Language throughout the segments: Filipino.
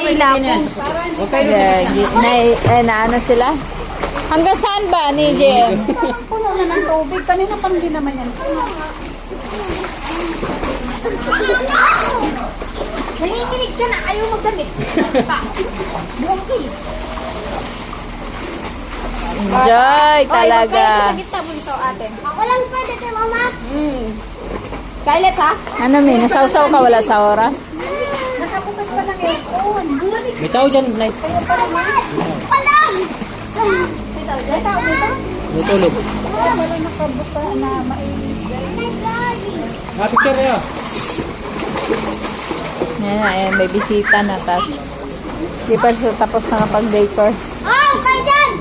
pila ko. Okay na ano sila? Hanggang saan ba ni JM? Puno na ng tubig. Kanina pang di naman yan. Nanginginig ka na. Ayaw magdamit. Bukay. Enjoy talaga. Sa gitna mo ito, ate. Ako lang pwede kay mama. Scarlett, ha? Ano may nasawsaw ka wala sa oras? Nakabukas pa lang aircon. Bitaw dyan, Nay. Kayo pa naman. Palang! Bitaw, bitaw, bitaw. Natulog. Wala nakabuka na mainit. Picture kayo. Ayan, may bisita na. Tapos nakapag-decor. Oh, kayo dyan!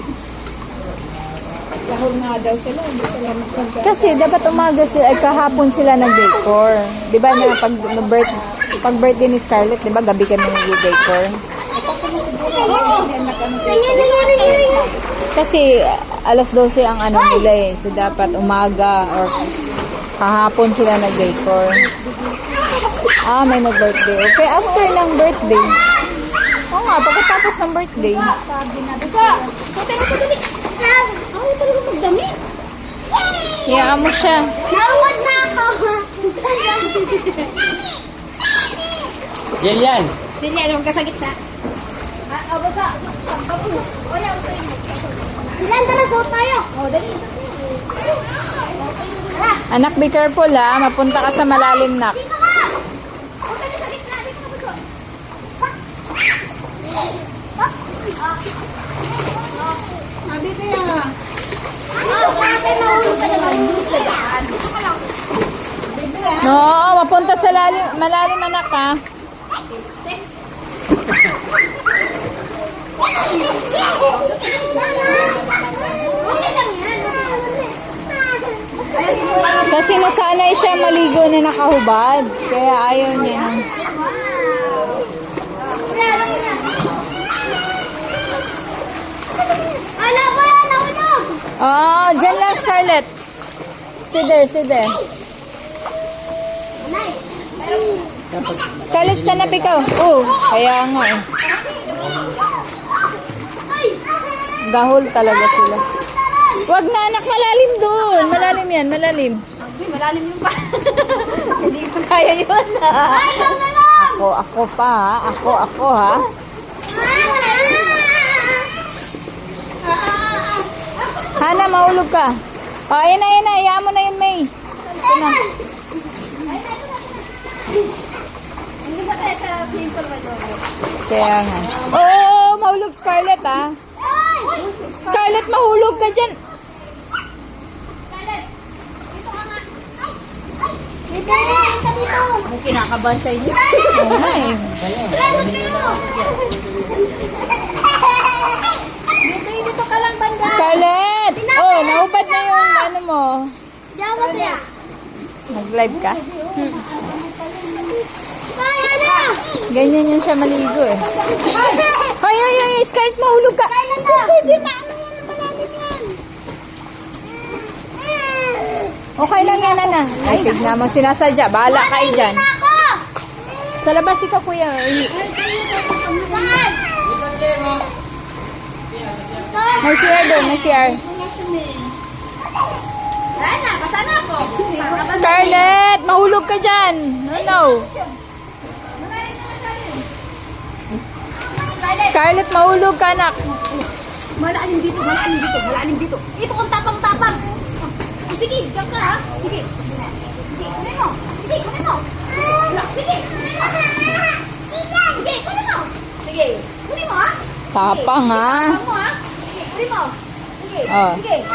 Kasi dapat umaga sila, ay kahapon sila nag-decor. Di ba na pag birthday ni Scarlett, di ba gabi kami nag-decor? Kasi alas 12 ang ano nila eh. So dapat umaga or kahapon sila nag-decor. May nag-birthday. Okay, after ng birthday. Oo nga, pagkatapos ng birthday. Sabi na. Bisa! Putay na sa dali! Ako talaga magdami! Hayaan mo siya. Nawad na ako! Yan yan. Hindi, alam ka sa gitna. Basa! Wala, ilan na suot tayo? Dali. Anak, be careful ha. Mapunta ka sa malalim na. Dito ka! Huwag ka na sa gitna. Dito ka ba? Sabi ko yan. Bakit nahulog ka naman? Dito ka lang. No, mapunta sa malalim anak ha. Okay lang yan. Kasi nasanay siya maligo na nakahubad. Kaya ayaw niya nang... Ala ko yan, nahulog! Dyan lang Scarlett. Stay there. Scarlett, stand up ikaw. Kaya nga eh. Gahol talaga sila. Wag na anak, malalim doon. Malalim yan, malalim. Malalim yung pa. Hindi ko kaya yun. Ay, ikaw na lang! Ako pa ha. Ako ha. Hana, mahulog ka. Ayan na. Hayaan mo na yun, May. Ito na. Hindi ba tayo sa simple ba doon? Kaya nga. Mahulog Scarlett ha. Scarlett, mahulog ka dyan. Dito ka nga. Dito. May kinakabahan sa inyo. Oo nga eh. Salamat kayo. Dito ka lang banda. Scarlett! Nahubad na yung ano mo. Di ako masaya. Nag-live ka? Kaya na! Ganyan yan siya maligo eh. Ay, Scarlett, mahulog ka. Pwede na. Ano yan? Malalim yan. Okay lang yan, Ana. Ay, tignan mo, sinasadya. Bahala kayo dyan. Ako! Sa labas ikaw, kuya. Saan? May CR doon, may CR. Sana, basa na ako. Scarlett, mahulog ka dyan. No. Scarlett, mahulog ka, anak. Malalim dito. Ito kang tapang-tapang. Sige, diyan ka ha. Sige. Kunin mo. Sige. Sige, kunin mo. Sige, kunin mo ha. Tapang, ha? Tapang mo ha. Sige, kunin mo. Sige. Oh. Sige.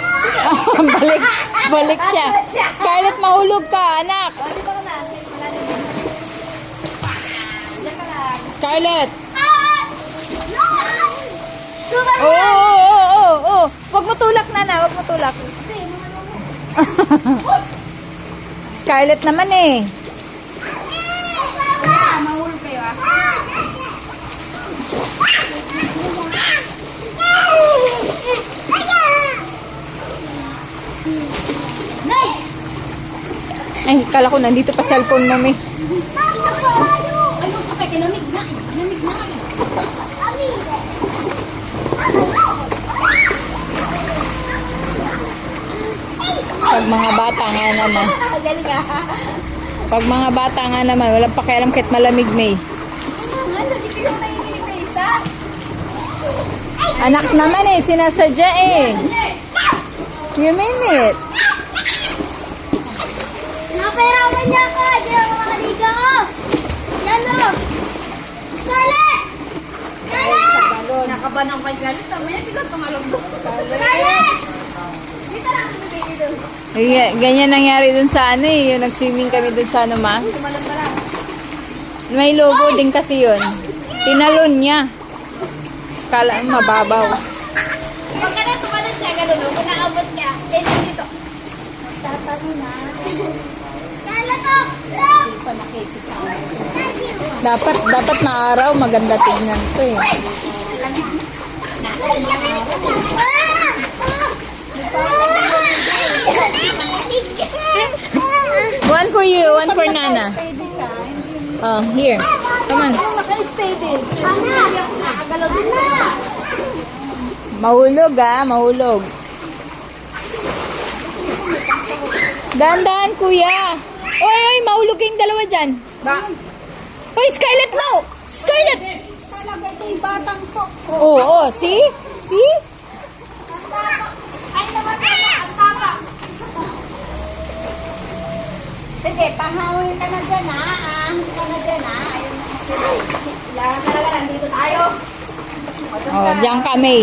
Balik siya. Scarlett, mahulog ka, anak. Dito ka na. Malalim dito. Diyan ka lang. Scarlett. Sugar na. Oo. Wag mo tulak, Nana. Wag mo tulak. Scarlett naman eh. Mahulog kayo ah. Nay! Ay, kala ko nandito pa cellphone mo, eh. Ayun, lamig na. Pag mga bata nga naman. Galing ah. Pag mga bata nga naman, walang pakialam kahit malamig, May. Ano, di ko na yung isa. Anak naman eh, sinasadya eh. You mean it? Napahirapan niya ako. Di ako makaliga ko. Yan o. Scarlett! Scarlett! Nakabanang pa Scarlett. Tamaya, biglang tumalog doon. Scarlett! Dito lang. Dito. Ganyan nangyari dun sa ano eh, yung nag-swimming kami dun sa ano ma. Tumalog pa lang. May logo din kasi yun. Tinalon niya. Kala mababaw. Pag ka na tumalog siya, gano'n. Kung nakaabot niya, eh dito. Tatalo na. Scarlett o! Dapat na araw, maganda tignan to eh. One for you, one for Nana. Oh, here. Come on. Naka-stay din. Ana! Nakagalaw din. Ana! Mahulog ah, mahulog. Dahan-dahan kuya. Oy, oy, mahulog kayong dalawa dyan. Oy, Scarlett, no! Scarlett! Talaga ito yung batang to. Oo, oh, see? See? Ay, naman ang tama. Sige, pangahawin ka na dyan, ha? Ahawin ka na dyan, ha? Ayun. Kailangan talaga nandito tayo. Oh, diyan kami.